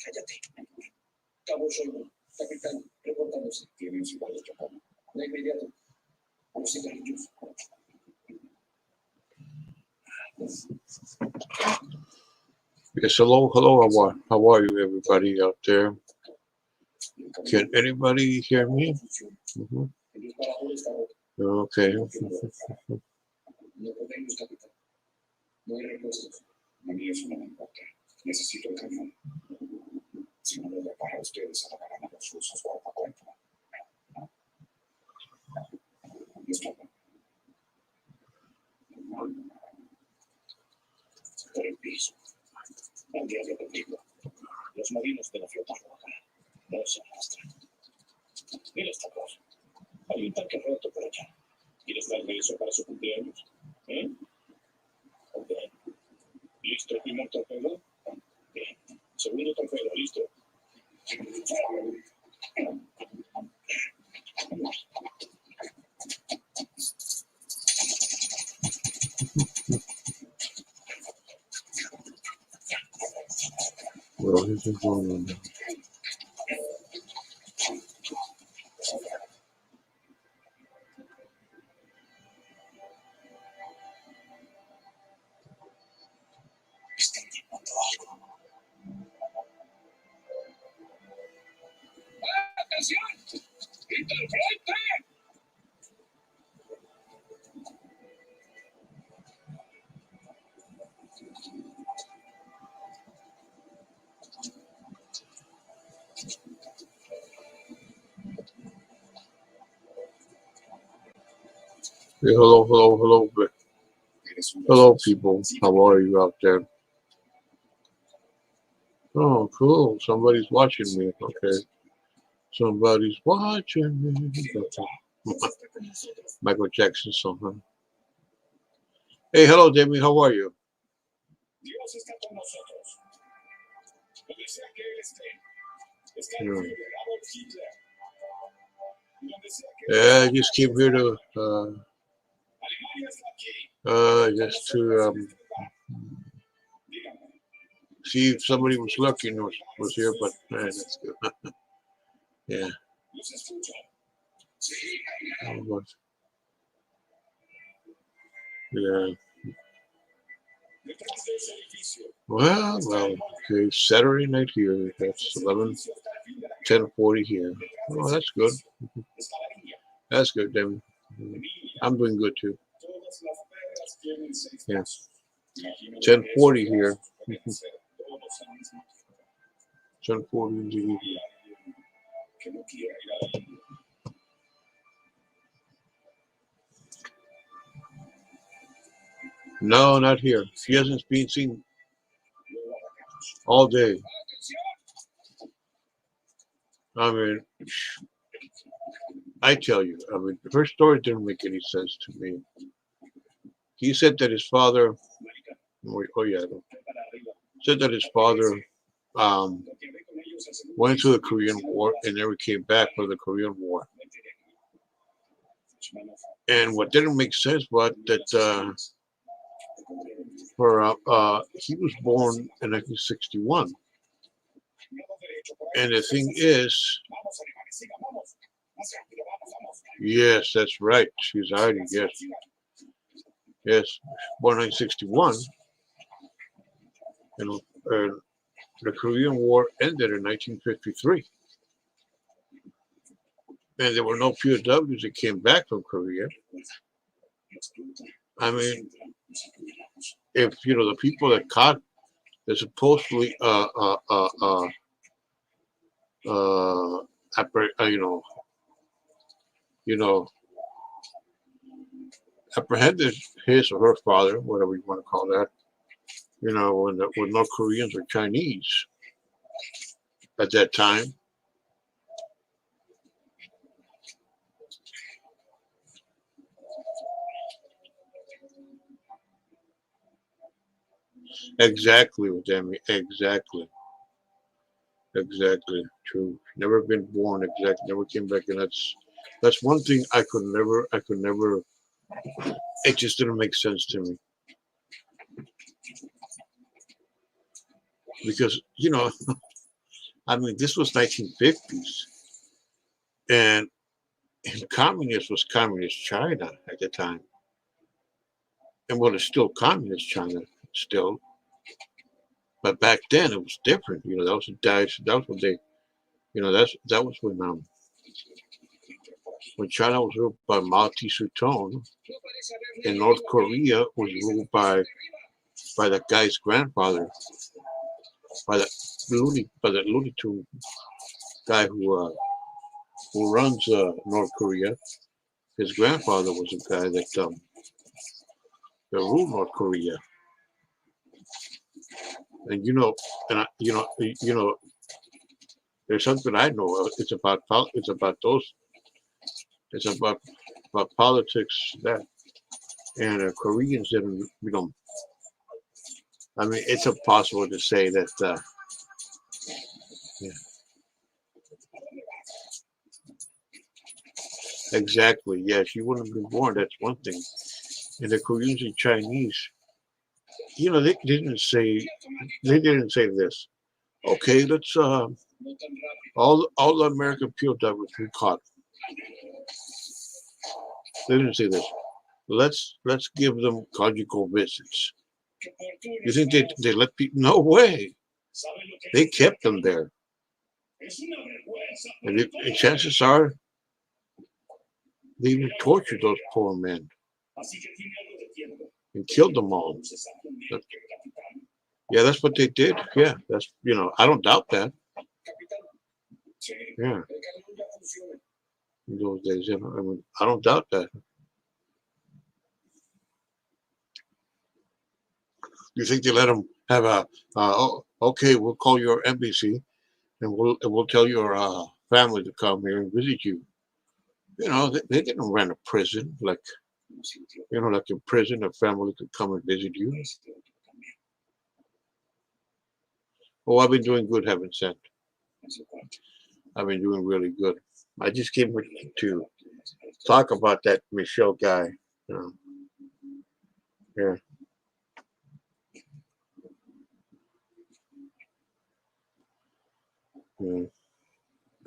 Cállate. Cabo Solo, capitán, reportándose. Tienen cigarros, Chacón. De inmediato. Los cigarrillos. Yes, hello, how are you, everybody out there? Can anybody hear me? Okay. No podemos, capitán. No hay repuestos. A mí eso no me importa. Necesito el cañón. Si no lo repara, ustedes atacarán a los rusos cuerpo a cuerpo. Listo. Por el piso. Al diablo contigo. Los marinos de la flota roja no se arrastran. Mira esta cosa. Hay un tanque roto por allá. ¿Quieres darme eso para su cumpleaños? Ok. ¿Listo el primer torpedo? Bien. Segundo torpedo, ¿listo? Well, here's what's going on now. Están llamando algo. ¡Atención! ¡Interfrente! Hey, hello, people. How are you out there? Oh, cool. Somebody's watching me. Okay. Somebody's watching me. Michael Jackson song, huh? Hey, hello, Jamie. How are you? Dios está con nosotros. Donde sea que él esté. Está Yeah. Adolf Hitler. Donde sea que Yeah, I just came here to Alemania está aquí. just to see if somebody was looking or was here, but man, that's good. Yeah. Los escucho. Sí. Yeah. Detrás de ese edificio. Well, okay. Saturday night here. That's 10:40 here. Oh, that's good. Está la niña. That's good, Devin. I'm doing good too. Todas las perras tienen 6 Yeah. brazos. Imagino 10:40 que here. esos pueden ser todos al mismo tiempo. 10:40 in the evening. Que no quiera ir a la India. No, not here. He hasn't been seen all day. I mean, I tell you, I mean, her story didn't make any sense to me. He said that his father, said that his father went to the Korean War and never came back from the Korean War. And what didn't make sense was that he was born in 1961. And the thing is, yes, that's right. She's hiding, yes. Yes, born 1961. And the Korean War ended in 1953. And there were no POWs that came back from Korea. I mean, if the people that caught, that supposedly apprehended his or her father, whatever you want to call that, when North Koreans or Chinese at that time. Exactly, Demi. Exactly. True. Never been born. Exactly. Never came back, and that's one thing I could never. It just didn't make sense to me. because I mean, this was 1950s, and communist was communist China at the time, and well, it's still communist China still, but back then it was different. That was that was when they, that was when China was ruled by Mao Tse-tung, and North Korea was ruled by that guy's grandfather, by the Looney Tune guy who runs North Korea. His grandfather was a guy that ruled North Korea, and there's something I know. It's about those. It's about politics that, and Koreans didn't. I mean, it's impossible to say that. Yeah, exactly. Yes, you wouldn't have been born. That's one thing. And the Koreans and Chinese, they didn't say this. Okay, let's all the American POWs we caught. They didn't say this. Let's give them conjugal visits. You think they let people? No way. They kept them there, and chances are they even tortured those poor men and killed them all. Yeah, that's what they did. Yeah, that's I don't doubt that. Yeah, in those days, I mean, I don't doubt that. You think they let them have oh, okay, we'll call your embassy and we'll tell your family to come here and visit you. They didn't run a prison like like in prison, a family could come and visit you. Oh, I've been doing good, heaven sent. I've been doing really good. I just came to talk about that Michelle guy. Yeah. Yeah.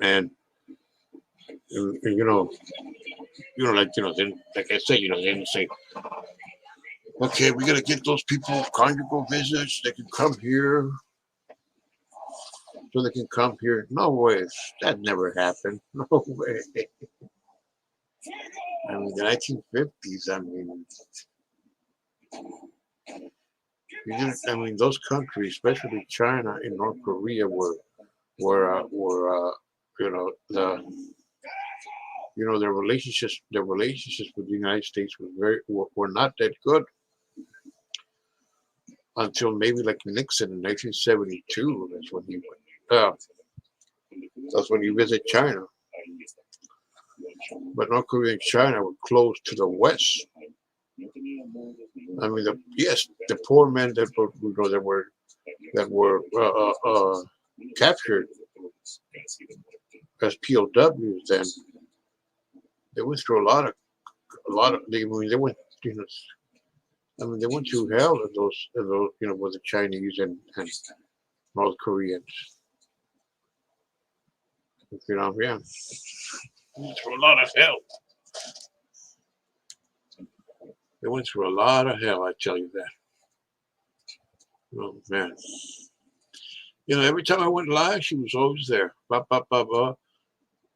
And, then, like I said, they didn't say, okay, we gotta get those people conjugal visits. They can come here, so they can come here. No way, that never happened. No way. I mean, the 1950s. I mean, I mean, those countries, especially China and North Korea, were their relationships with the United States were not that good until maybe like Nixon in 1972. That's when he visited China. But North Korea and China were close to the West. I mean, the poor men that were captured as POWs. Then they went through a lot of. They went. I mean, they went through hell in those. With the Chinese and North Koreans. Yeah. Through a lot of hell. They went through a lot of hell, I tell you that. Oh man. Every time I went live, she was always there. Blah, blah, blah, blah.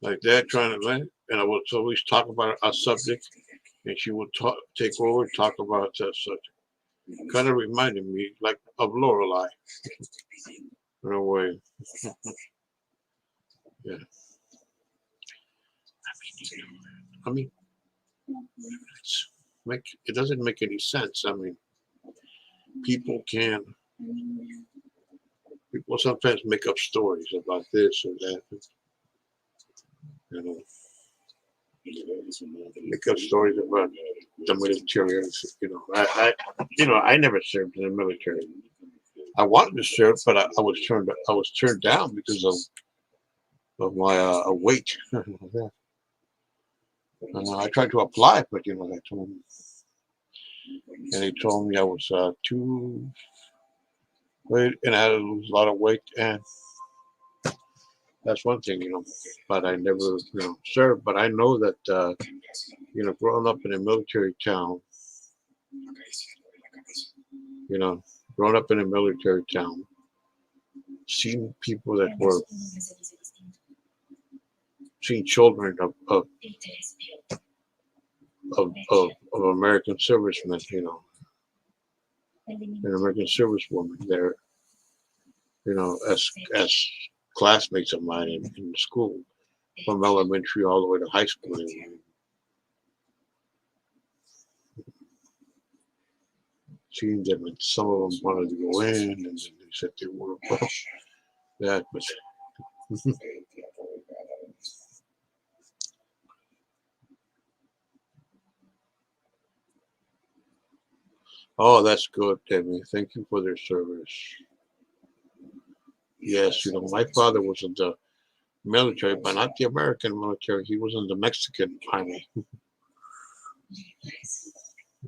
Like that, trying to learn. And I would always talk about a subject, and she would take over and talk about that subject. Kind of reminded me like of Lorelei. In a way. Yeah. I mean, it doesn't make any sense. I mean, people sometimes make up stories about this or that. Make up stories about the military. I never served in the military. I wanted to serve, but I was turned down because of my weight. I tried to apply, but they told me, and they told me I was too And I had to lose a lot of weight, and that's one thing, But I never, served. But I know that, growing up in a military town, growing up in a military town, seeing people that were, seeing children of American servicemen, and American servicewomen there, as classmates of mine in school, from elementary all the way to high school. Seeing them, and some of them wanted to go in, and they said they were that, but oh, that's good, Debbie. Thank you for their service. Yes, my father was in the military, but not the American military. He was in the Mexican army.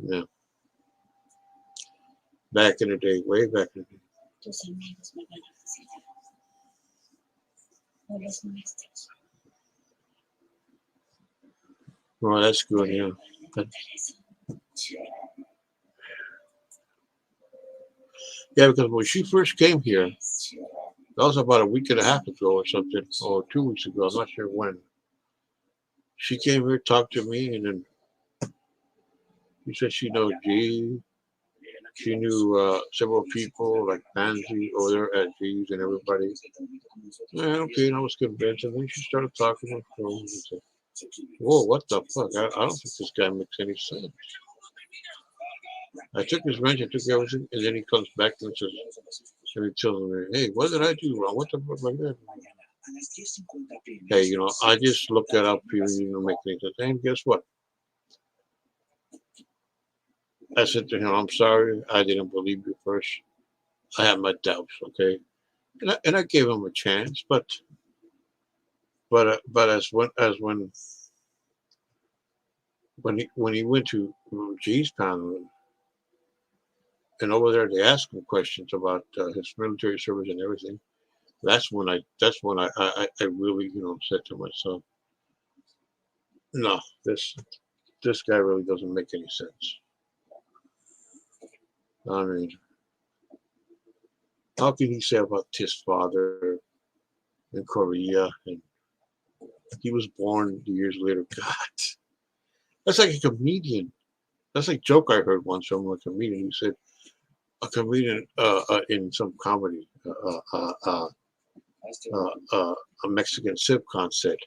Yeah. Back in the day, way back in the day. Oh, that's good, yeah. Yeah, because when she first came here, that was about a week and a half ago or something, or 2 weeks ago, I'm not sure when. She came here, talked to me, and then she said she knows G. She knew several people like Pansy over there at G's and everybody. Yeah, okay, and I was convinced. And then she started talking on the phone and said, whoa, what the fuck? I don't think this guy makes any sense. I took his wrench, I took everything, and then he comes back and says, and he tells me, hey, what did I do wrong? What the fuck like that? Hey, I just looked that up for you, you don't make any sense. And guess what? I said to him, I'm sorry, I didn't believe you first. I had my doubts, okay? And I gave him a chance, but as when he went to G's panel, and over there they asked him questions about his military service and everything. That's when I really said to myself, no, this guy really doesn't make any sense. I mean, how can he say about his father in Korea and he was born years later? God, that's like a comedian. That's like a joke I heard once from a comedian. He said, a comedian in some comedy, a Mexican sitcom said,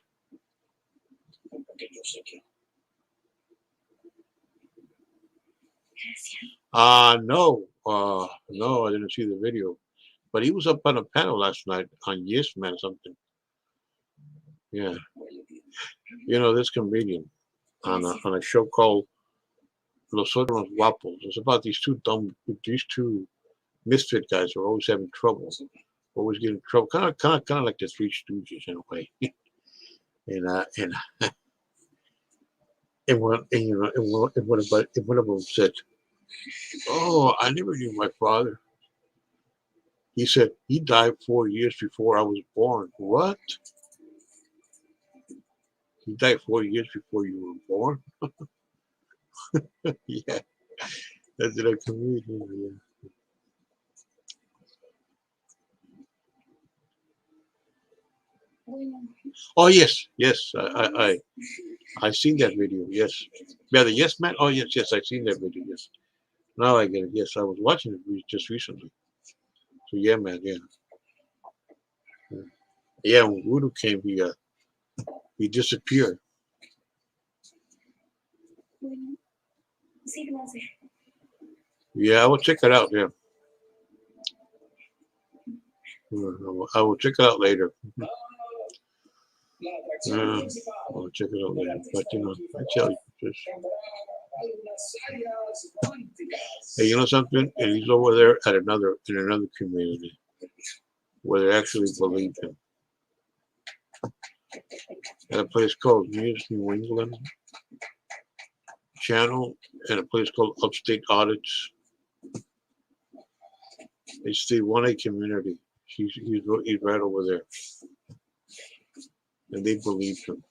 no, I didn't see the video. But he was up on a panel last night on Yes Man something. Yeah. This comedian on a show called Los Otros Guapos. It's about these two misfit guys who are always having trouble, always getting in trouble. Kind of like the Three Stooges in a way. and one of them said, "Oh, I never knew my father." He said he died 4 years before I was born. What? He died 4 years before you were born? Yeah, that's a comedian. Yeah. Oh yes, I seen that video. Yes, yeah, the Yes Man. Oh yes, I seen that video. Yes, now I get it. Yes, I was watching it just recently. So yeah, man, yeah. When Voodoo came, he disappeared. Yeah, I will check it out. Yeah, I will check it out later. I'll check it out later. But I tell you, just, hey, you know something? And he's over there in another community where they actually believe him. At a place called News New England Channel and a place called Upstate Audits. It's the 1A community. He's right over there, and they believe him.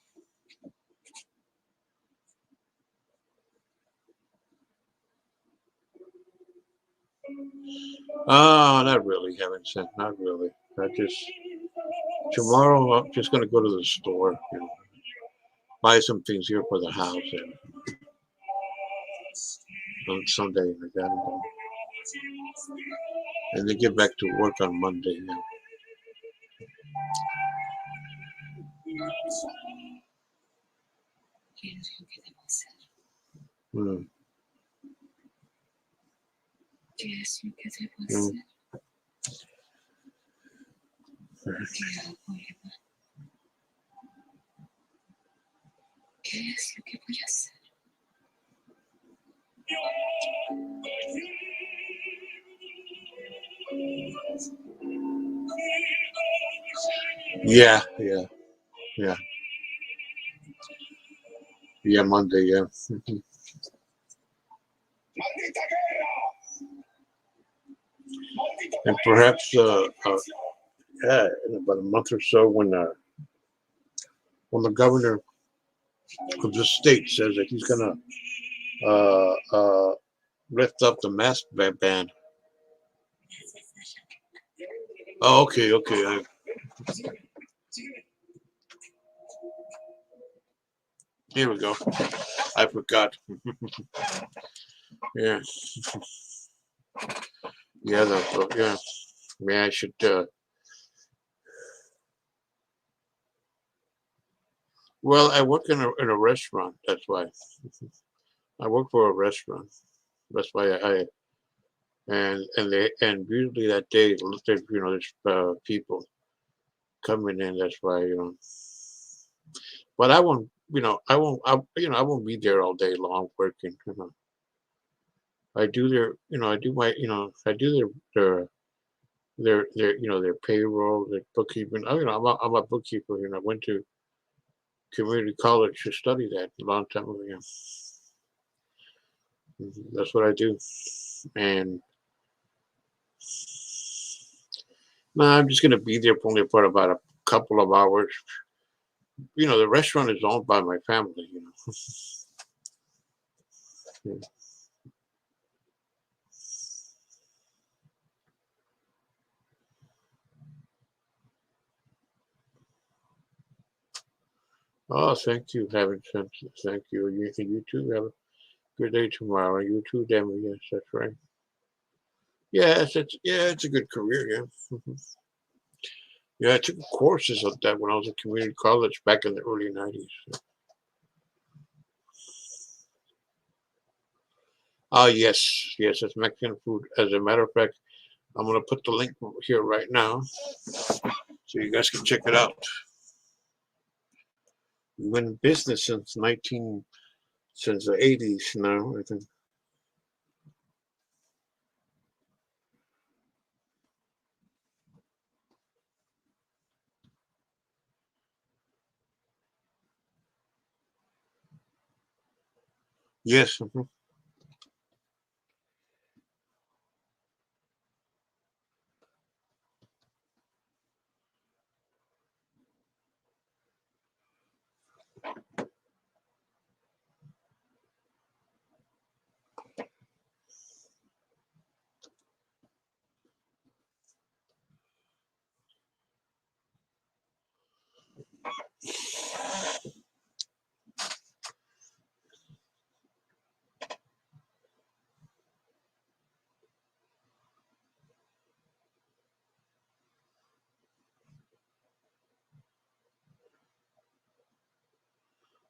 Oh, not really, Heaven sent. Not really. I just tomorrow I'm just gonna go to the store, buy some things here for the house, and on Sunday like that, and then get back to work on Monday. ¿Qué es lo que debo hacer? Mm. ¿Qué es lo que debo hacer? ¿Qué hago, Eva? ¿Qué es lo que voy a hacer? Yeah, Monday, yeah. And perhaps, yeah, in about a month or so, when the governor of the state says that he's gonna lift up the mask ban. Oh, okay. Here we go. I forgot. Yeah. Yeah. Yeah, I should. Well, I work in a restaurant. That's why. I work for a restaurant. That's why and usually that day, there's people coming in. That's why. But I won't. I won't be there all day long working. I do I do my. I do their payroll, their bookkeeping. I'm a bookkeeper. I went to community college to study that a long time ago. Yeah. That's what I do. And no, I'm just gonna be there only for about a couple of hours. The restaurant is owned by my family. Yeah. Oh, thank you, Heaven sent. Thank you. You too have a good day tomorrow. You too, Demi. Yes, that's right. Yes, it's a good career. Yeah. Yeah, I took courses of that when I was in community college back in the early '90s. Ah, yes, it's Mexican food. As a matter of fact, I'm gonna put the link here right now, so you guys can check it out. We've been in business since the '80s now, I think. Yes.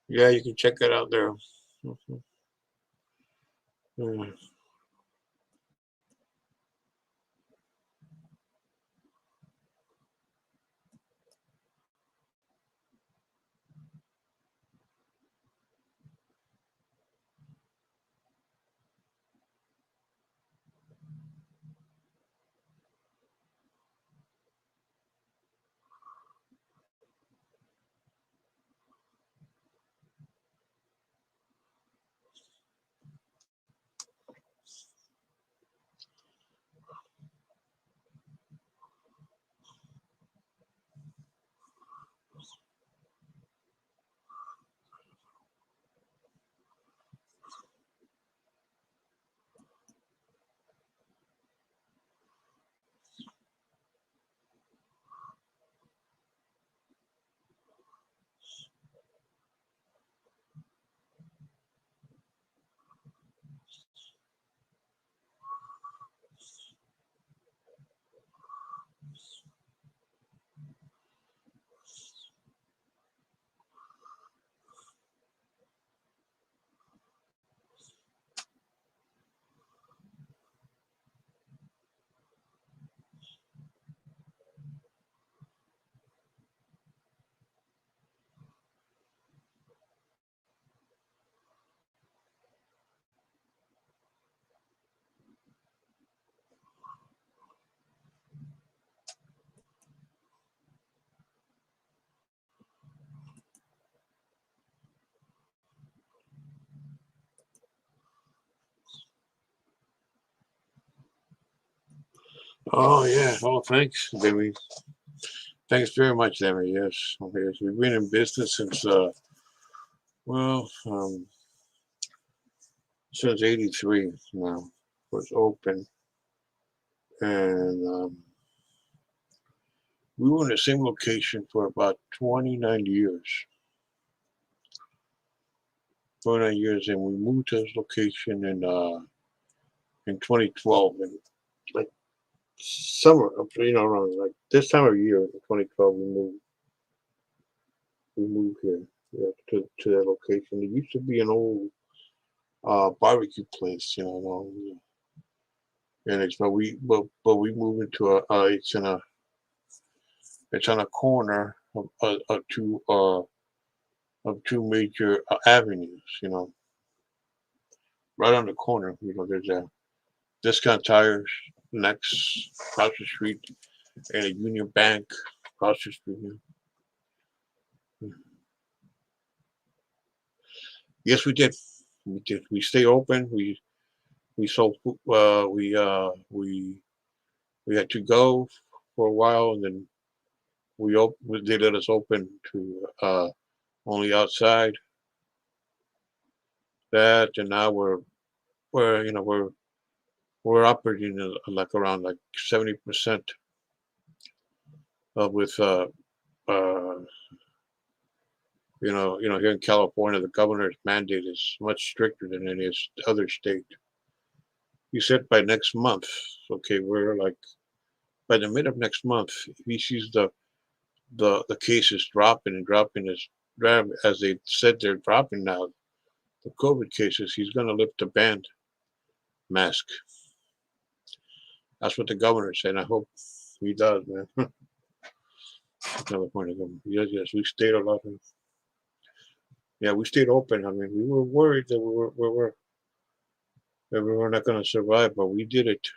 Yeah, you can check it out there. Yeah. Oh yeah. Oh, thanks, Demi. Thanks very much, Demi. Yes. Yes. We've been in business since well, since '83 now. Was open, and we were in the same location for about 29 years. 29 years, and we moved to this location in 2012, and like summer, around like this time of year, in 2012, we moved here, yeah, to that location. It used to be an old barbecue place, and but we moved into it's on a corner of two major avenues, right on the corner. There's a Discount Tires next across the street, and a Union Bank across the street. Yes, we did. We did. We stay open. We sold. We had to go for a while, and then they let us open to only outside. That, and now we're operating like around like 70% with uh here in California, the governor's mandate is much stricter than in his other state. He said by next month, okay, we're like by the mid of next month, if he sees the cases dropping and dropping as they said they're dropping now, the COVID cases, he's going to lift the ban mask. That's what the governor said. I hope he does, man. California governor. Yes, yes, we stayed a lot. Yeah, we stayed open. I mean, we were worried that that we were not going to survive, but we did it.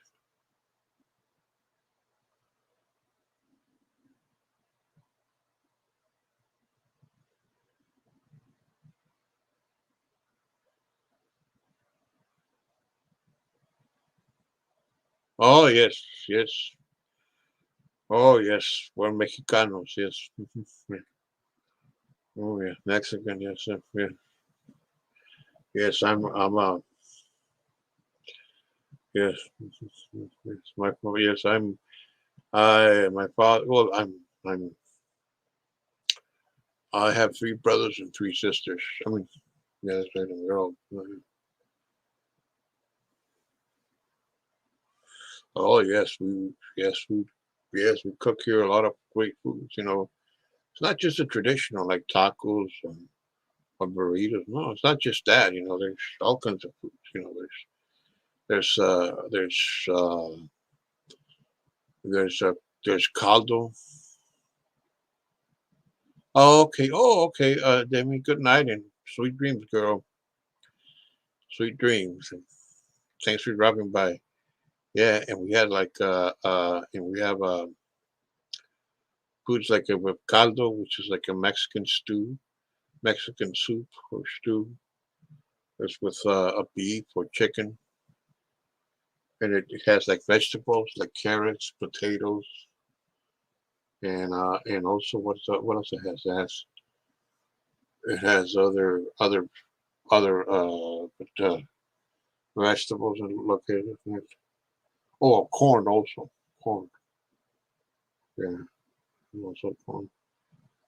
Oh yes, yes. Oh yes, we're Mexicanos. Yes. Yeah. Oh yeah, Mexican. Yes, yeah. Yes, yes, yes. Yes, my father. Well, I'm. I have three brothers and three sisters. I mean, yeah, that's right. They're all. Oh yes, we cook here a lot of great foods. It's not just the traditional like tacos or burritos. No, it's not just that. There's all kinds of foods. There's there's uh, there's caldo. Oh, okay. Oh, okay. Demi, good night and sweet dreams, girl. Sweet dreams. And thanks for dropping by. Yeah, and we had and we have foods like with caldo, which is like a Mexican stew, Mexican soup or stew. It's with a beef or chicken, and it has like vegetables like carrots, potatoes, and also what else it has? It has other vegetables and located in it. Oh, corn also. Corn. Yeah, also corn.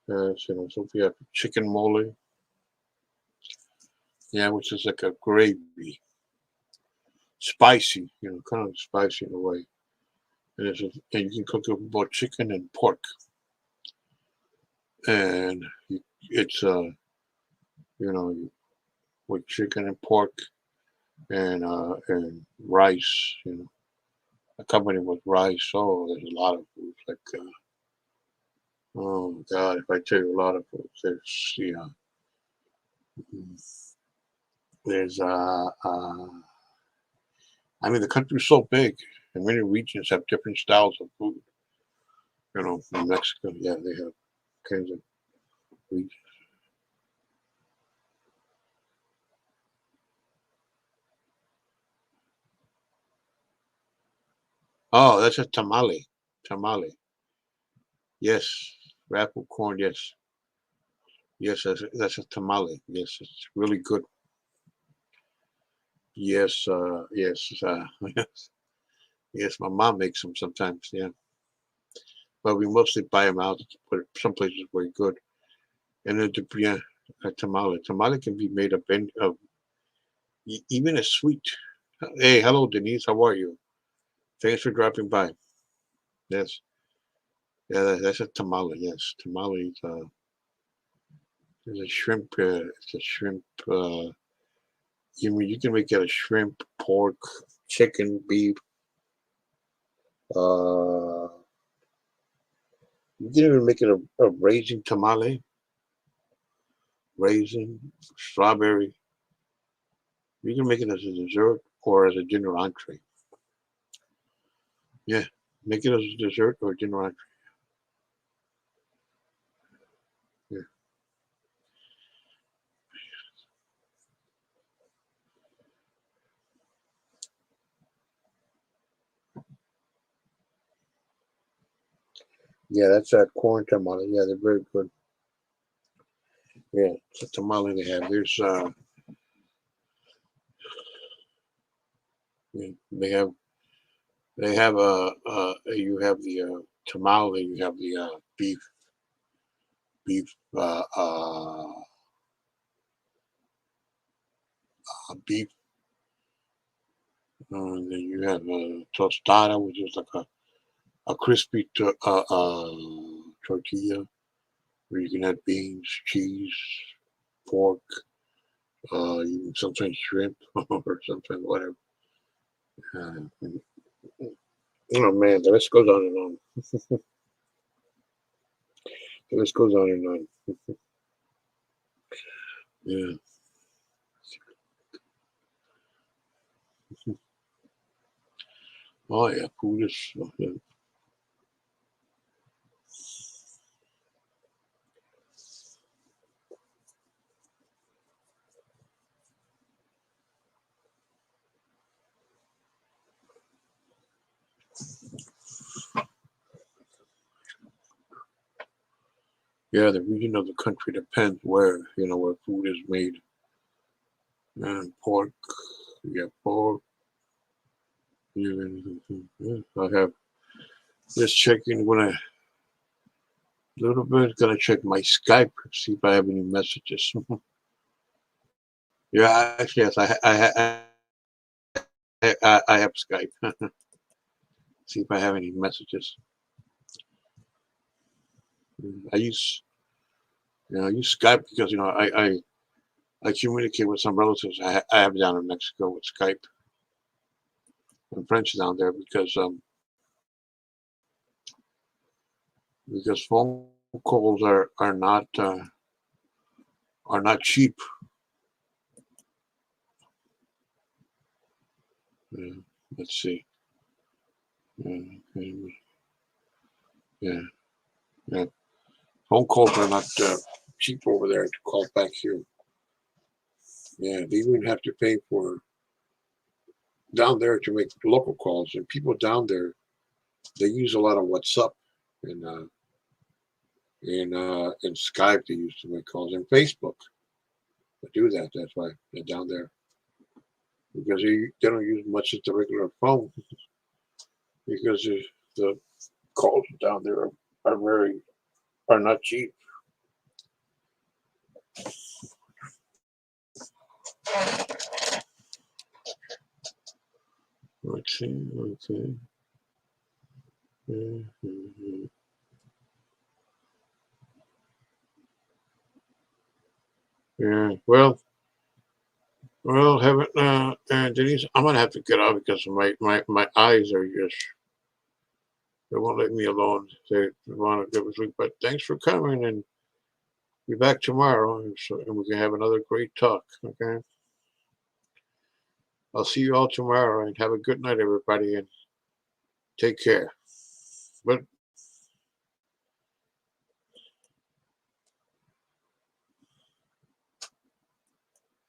Yes, and also we have chicken mole. Yeah, which is like a gravy, spicy. Kind of spicy in a way. And you can cook it with both chicken and pork. And it's with chicken and pork and rice. Accompanied with rice. Oh, there's a lot of foods like. Oh God, if I tell you a lot of foods, there's I mean the country's so big, and many regions have different styles of food. In Mexico, yeah, they have kinds of regions. Oh, that's a tamale. Tamale. Yes. Wrapped with corn. Yes. Yes, that's a tamale. Yes, it's really good. Yes, yes, yes, yes. My mom makes them sometimes. Yeah, but we mostly buy them out. But some places are very good. And then yeah, a tamale. Tamale can be made of even a sweet. Hey, hello, Denise. How are you? Thanks for dropping by. Yes, yeah, that's a tamale. Yes, tamale is a shrimp. It's a shrimp. You can make it a shrimp, pork, chicken, beef. Uh, you can even make it a raisin tamale, raisin, strawberry. You can make it as a dessert or as a dinner entree. Yeah, make it as a dessert or a dinner entree. Yeah, yeah, that's a corn tamale. Yeah, they're very good. Yeah, it's a tamale they have. Yeah, they have you have the tamale. You have the beef, beef. And then you have tostada, which is like a crispy tortilla where you can add beans, cheese, pork, sometimes shrimp or sometimes whatever. Uh, oh man, the list goes on and on. The list goes on and on. Yeah. Oh yeah, food is. Yeah. Yeah, the region of the country depends where food is made. And pork, yeah, pork. Even yeah, I have just checking when I little bit gonna check my Skype see if I have any messages. Yeah, actually, yes, I have Skype. See if I have any messages. I use I use Skype because I communicate with some relatives I have down in Mexico with Skype and friends down there because phone calls are not cheap. Yeah, let's see. Yeah, yeah, yeah. Phone calls are not cheap over there to call back here. Yeah, they even have to pay for down there to make local calls, and people down there they use a lot of WhatsApp and and Skype they use to make calls and Facebook to do that. That's why they're down there because they don't use much of the regular phone because the calls down there are not cheap. Okay, okay. Mm-hmm. Yeah. Well, haven't Denise, I'm gonna have to get out because my eyes are just they won't let me alone. They want to go to sleep. But thanks for coming and be back tomorrow and we can have another great talk. Okay. I'll see you all tomorrow and have a good night, everybody, and take care. But